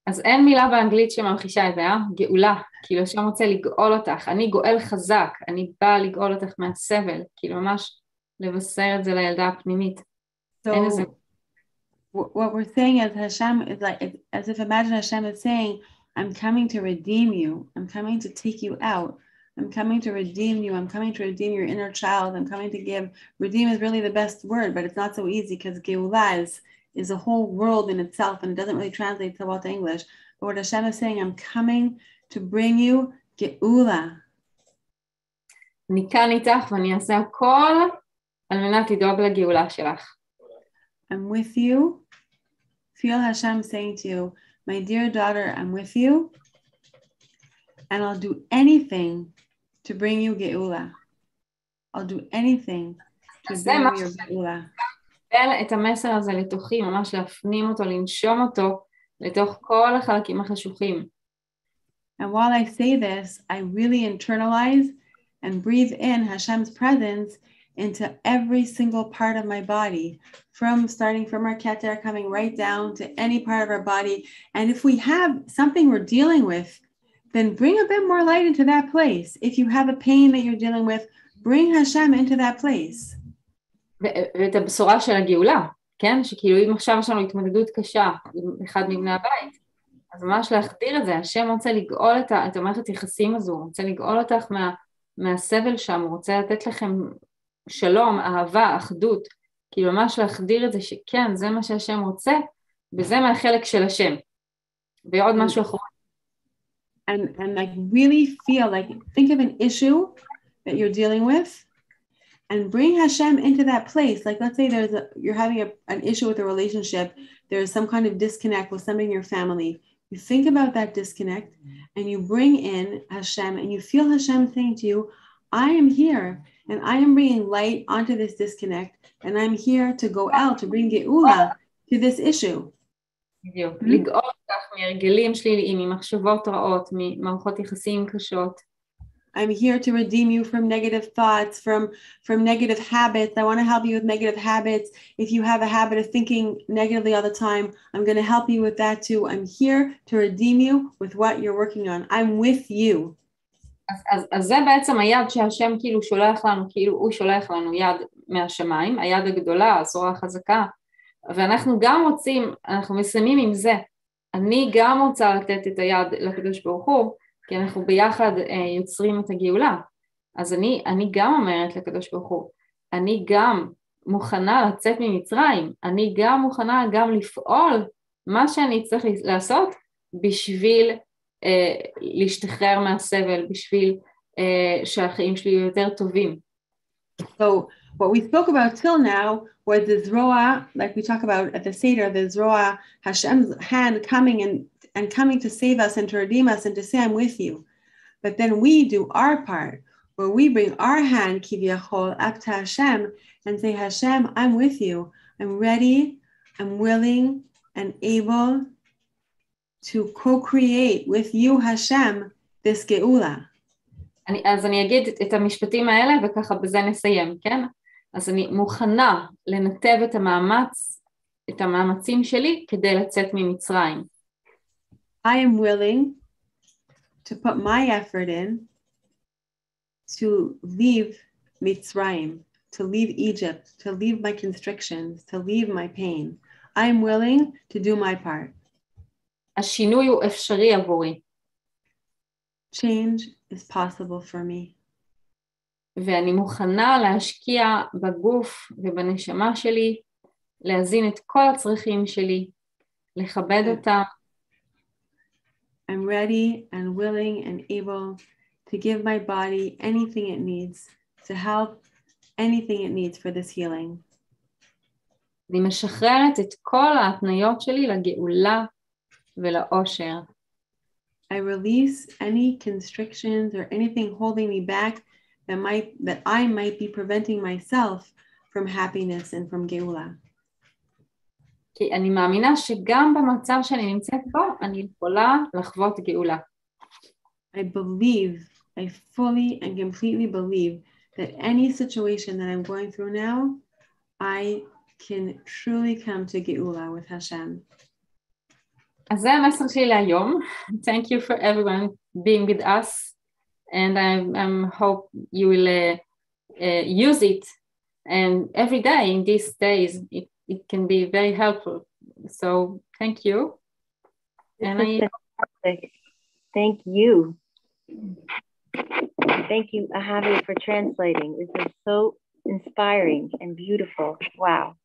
אז אין מילה באנגלית שממחישה את זה, גאולה, כאילו השם רוצה לגאול אותך, אני גואל חזק, אני באה לגאול אותך מהסבל, כאילו ממש לבשר את זה לילדה הפנימית. So what we're saying is Hashem is like, as if imagine Hashem is saying, I'm coming to redeem you. I'm coming to take you out. I'm coming to redeem you. I'm coming to redeem your inner child. I'm coming to redeem is really the best word, but it's not so easy because Geulah is a whole world in itself and it doesn't really translate so well to English. But what Hashem is saying, I'm coming to bring you Geulah. אני כאן איתך ואני אעשה הכל על מנת לדאוג לגאולה שלך. I'm with you. Feel Hashem saying to you, my dear daughter, I'm with you. And I'll do anything to bring you Geulah. I'll do anything to bring you your Geulah. את המסר הזה לתוכי, ממש להפנים אותו, לנשום אותו, לתוך כל החלקים החשוכים. And while I say this, I really internalize and breathe in Hashem's presence into every single part of my body, starting from our keter, coming right down to any part of our body. And if we have something we're dealing with, then bring a bit more light into that place. If you have a pain that you're dealing with, bring Hashem into that place. ואת הבשורה של הגאולה, כן? שכאילו אם עכשיו יש לנו התמודדות קשה עם אחד מבני הבית, אז ממש להחדיר את זה, השם רוצה לגאול את המערכת יחסים הזו, הוא רוצה לגאול אותך מהסבל שם, הוא רוצה לתת לכם שלום, אהבה, אחדות, כאילו ממש להחדיר את זה שכן, זה מה שהשם רוצה, וזה מהחלק של השם. ועוד משהו אחרון. And like really feel like, think of an issue that you're dealing with, and bring Hashem into that place. Like, let's say you're having an issue with a relationship. There's some kind of disconnect with somebody in your family. You think about that disconnect and you bring in Hashem and you feel Hashem saying to you, I am here and I am bringing light onto this disconnect and I'm here to go out to bring Geulah to this issue. בדיוק. לגאול אותך מהרגלים שליליים, ממחשבות רעות, ממערכות יחסים קשות. I'm here to redeem you from negative thoughts, from negative habits. I want to help you with negative habits. If you have a habit of thinking negatively all the time, I'm going to help you with that too. I'm here to redeem you with what you're working on. I'm with you. אז זה בעצם היד שהשם כאילו שולח לנו, כאילו הוא שולח לנו יד מהשמיים, היד הגדולה, הזרוע החזקה, ואנחנו גם רוצים, אנחנו מסיימים עם זה, אני גם רוצה לתת את היד לקדוש ברוך הוא, כי אנחנו ביחד יוצרים את הגאולה. אז אני גם אומרת לקדוש ברוך הוא, אני גם מוכנה לצאת ממצרים, אני גם מוכנה גם לפעול מה שאני צריך לעשות בשביל להשתחרר מהסבל, בשביל שהחיים שלי יהיו יותר טובים. So what we spoke about till now was the zroa, like we talk about at the Seder, the zroa, Hashem's hand coming and coming to save us and to redeem us and to say, I'm with you. But then we do our part, where we bring our hand, kiviyachol, up to Hashem and say, Hashem, I'm with you. I'm ready, I'm willing and able to co-create with you, Hashem, this Geulah. אז אני אגיד את המשפטים האלה וככה בזה נסיים, כן? אז אני מוכנה לנתב את המאמצים שלי כדי לצאת ממצרים. I am willing to put my effort in to leave Mitzrayim, to leave Egypt, to leave my constrictions, to leave my pain. I am willing to do my part. השינוי הוא אפשרי עבורי. Change is possible for me. ואני מוכנה להשקיע בגוף ובנשמה שלי, להזין את כל הצרכים שלי, לכבד אותם. I'm ready and willing and able to give my body anything it needs, to help anything it needs for this healing. אני משחררת את כל ההתניות שלי לגאולה ולאושר. I release any constrictions or anything holding me back that I might be preventing myself from happiness and from Geulah. כי אני מאמינה שגם במצב שאני נמצאת בו, אני יכולה לחוות גאולה. I fully and completely believe that any situation that I'm going through now, I can truly come to Geula with Hashem. אז זה המסר שלי להיום. Thank you for everyone being with us, and I hope you will use it, and every day in these days it can be very helpful. So thank you. And thank you. Thank you, Ahavi, for translating. This is so inspiring and beautiful. Wow.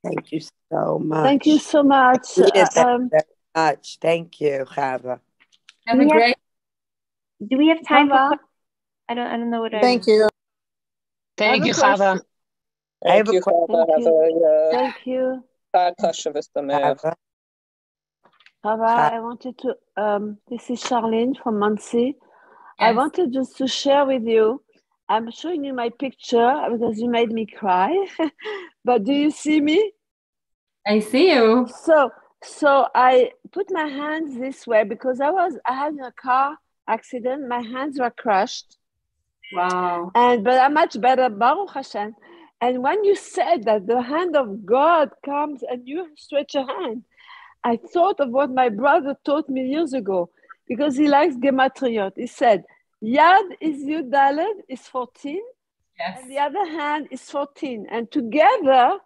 Thank you so much. Thank you so much. Very much. Thank you, Chava. Have a great. Do we have time Chava? for? I don't know what. Thank you. Thank you, Chava. I have a question. Thank you. Chava. Chava, I wanted to, this is Charlene from Muncie. I wanted just to share with you, I'm showing you my picture because you made me cry, but do you see me? I see you. So I put my hands this way because I had a car accident, my hands were crushed. Wow. But I'm much better, Baruch Hashem. And when you said that the hand of God comes and you stretch your hand, I thought of what my brother taught me years ago, because he likes gematriot. He said, Yad is Yud Daled is 14, and the other hand is 14. And together,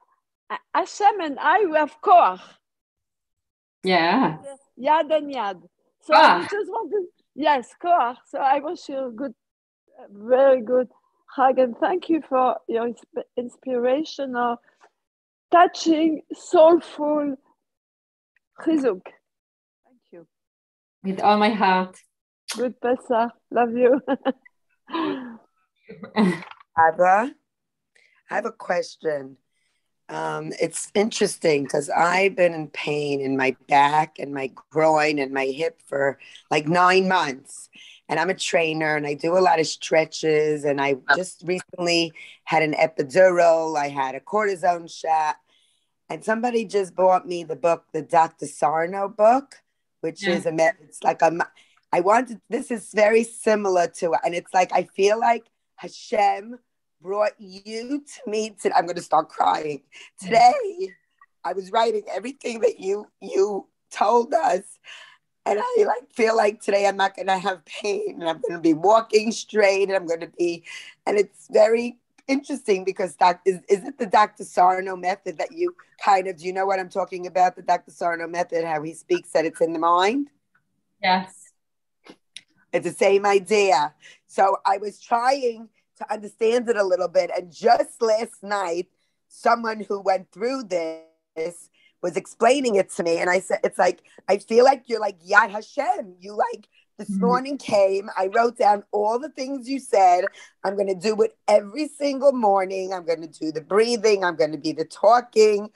Hashem and I, we have koach. Yeah. Yad and Yad. So I just wanted, yes, koach. So I wish you a good, very good hug, and thank you for your inspirational, touching, soulful chizuk. Thank you. With all my heart. Good Pesach. Love you. Abba, I have a question. It's interesting because I've been in pain in my back and my groin and my hip for like 9 months. And I'm a trainer and I do a lot of stretches. And I just recently had an epidural. I had a cortisone shot. And somebody just bought me the book, the Dr. Sarno book, which is it's like this is very similar to it. And it's like, I feel like Hashem brought you to me. I'm going to start crying. Today, I was writing everything that you told us. And I feel like today I'm not going to have pain. And I'm going to be walking straight. And it's very interesting because is it the Dr. Sarno method that you do you know what I'm talking about? The Dr. Sarno method, how he speaks that it's in the mind? Yes. It's the same idea. So I was trying to understand it a little bit. And just last night, someone who went through this was explaining it to me. And I said, it's like, I feel like you're like Yad Hashem. You this morning came, I wrote down all the things you said. I'm going to do it every single morning. I'm going to do the breathing. I'm going to be the talking.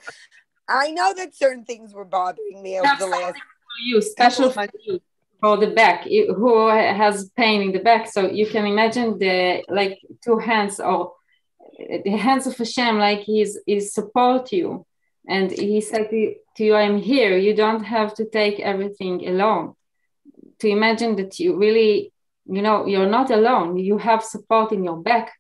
I know that certain things were bothering me over the last. Special for you, for the back, who has pain in the back. So you can imagine the 2 hands or the hands of Hashem, like he's support you. And he said to you, I'm here. You don't have to take everything alone. To imagine that you really, you're not alone. You have support in your back.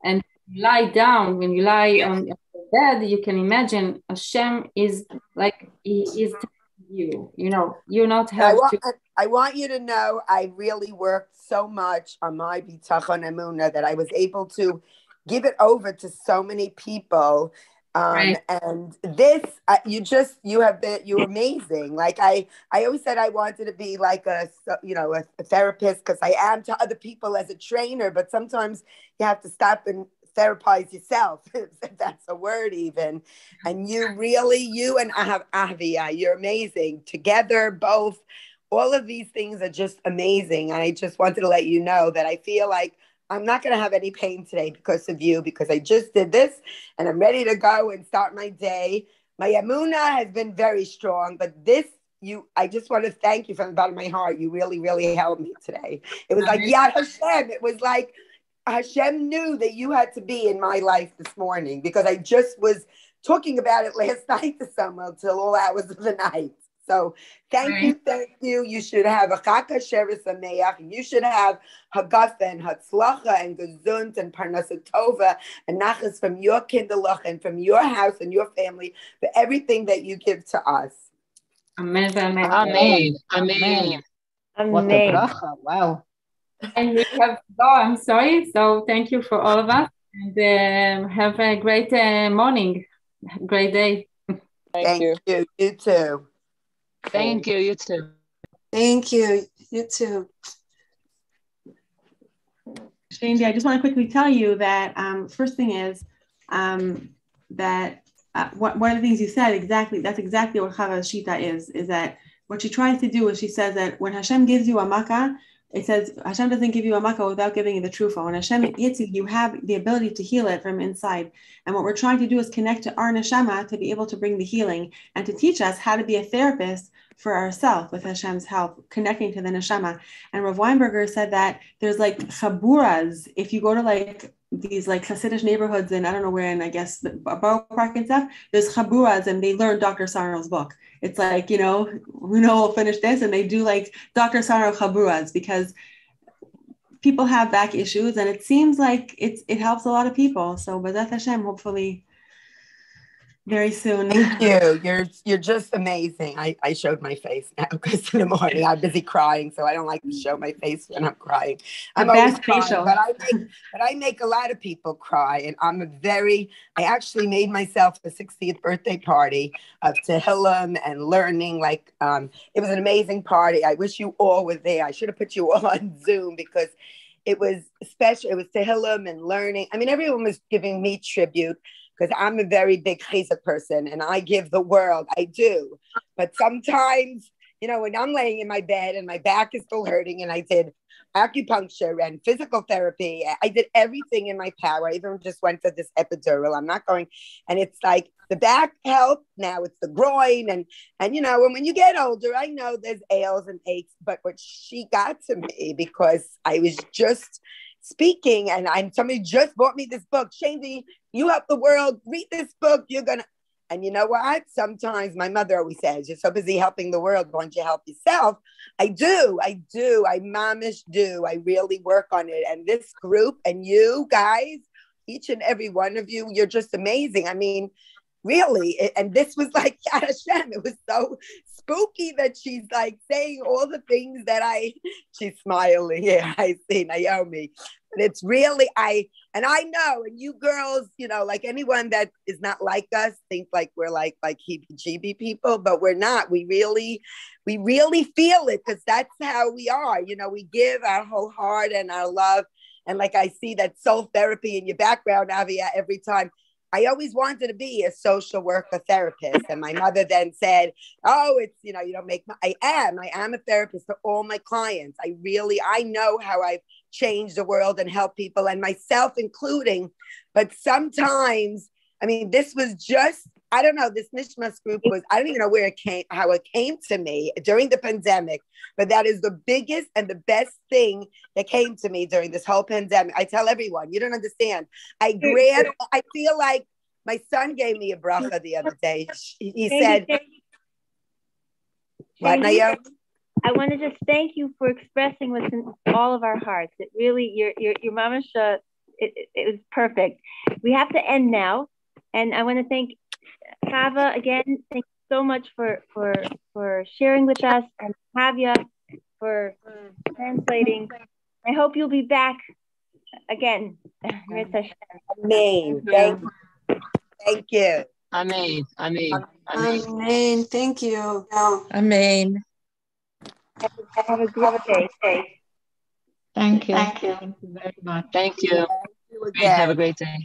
And you lie down, when you lie on the bed, you can imagine Hashem is like, he is you, you not have I want you to know I really worked so much on my bitachon emunah that I was able to give it over to so many people. Right. And this, you're amazing. Like I always said I wanted to be like a therapist because I am to other people as a trainer, but sometimes you have to stop and therapize yourself, if that's a word even. And you and Avia, you're amazing. Together, both, all of these things are just amazing. And I just wanted to let you know that I feel like I'm not going to have any pain today because of you, because I just did this and I'm ready to go and start my day. My emunah has been very strong, but I just want to thank you from the bottom of my heart. You really, really helped me today. It was like, Yad Hashem. It was like Hashem knew that you had to be in my life this morning because I just was talking about it last night to someone till all hours of the night. So thank you. You should have a Chag Kasher Sameach. You should have Hagafa and Hatzlacha and Gesund and Parnasa Tova and Nachas from your Kinderlach and from your house and your family for everything that you give to us. Amen. Amen. Amen. What a bracha. Wow. And we have to go, I'm sorry. So thank you for all of us. And have a great morning. Great day. Thank you. You too. Thank you. You too. Thank you. You too. Shandy, I just want to quickly tell you that first thing is that one of the things you said that's exactly what Chava's Shita is that what she tries to do is she says that when Hashem gives you a makkah, it says Hashem doesn't give you a makkah without giving you the trufa. When Hashem hits you, you have the ability to heal it from inside. And what we're trying to do is connect to our neshama to be able to bring the healing and to teach us how to be a therapist for ourselves with Hashem's help, connecting to the neshama. And Rav Weinberger said that there's like chaburas. If you go to like these like Hasidic neighborhoods and I don't know where, and I guess the Borough Park and stuff, there's chaburas and they learn Dr. Sarno's book. It's like, we'll finish this, and they do like Dr. Sarno chaburas because people have back issues, and it seems like it helps a lot of people. So B'ezrat Hashem, hopefully very soon. Thank you. You're just amazing. I showed my face now because in the morning I'm busy crying, so I don't like to show my face when I'm crying. I'm always crying, but I make a lot of people cry, and I actually made myself a 60th birthday party of Tehillim and learning. It was an amazing party. I wish you all were there. I should have put you all on Zoom because it was special. It was Tehillim and learning. I mean, everyone was giving me tribute, because I'm a very big chesed person and I give the world, I do. But sometimes, when I'm laying in my bed and my back is still hurting and I did acupuncture and physical therapy, I did everything in my power. I even just went for this epidural. I'm not going, and it's like the back helped. Now it's the groin. And when you get older, I know there's ails and aches, but what she got to me because I was just speaking and somebody just bought me this book. Shandy, you help the world, read this book, and you know what? Sometimes my mother always says, you're so busy helping the world, why don't you help yourself? I do, I mamish do. I really work on it. And this group and you guys, each and every one of you, you're just amazing. I mean, really. And this was like Yad Hashem. It was so spooky that she's like saying all the things that she's smiling. Yeah, I see Naomi. But it's really, I know, and you girls, like anyone that is not like us, think like we're like heebie-jeebie people, but we're not. We really feel it because that's how we are. We give our whole heart and our love. And like I see that soul therapy in your background, Avia, every time. I always wanted to be a social worker therapist. And my mother then said, oh, it's, you don't make, I am a therapist to all my clients. I know how I've changed the world and helped people and myself including, but sometimes, I mean, this was just, I don't know, this Nishmas group was, I don't even know how it came to me during the pandemic, but that is the biggest and the best thing that came to me during this whole pandemic. I tell everyone, you don't understand. I feel like my son gave me a bracha the other day. He said, what, Naomi? I want to just thank you for expressing what's in all of our hearts. It really, your mama, it was perfect. We have to end now. And I want to thank Chava again. Thank you so much for sharing with us, and Tavia for translating. I hope you'll be back again. Amen. Thank you. Amen. Amen. Amen. Thank you. Amen. Have a good day. Thank you. Thank you. Thank you very much. Thank you. Have a great day.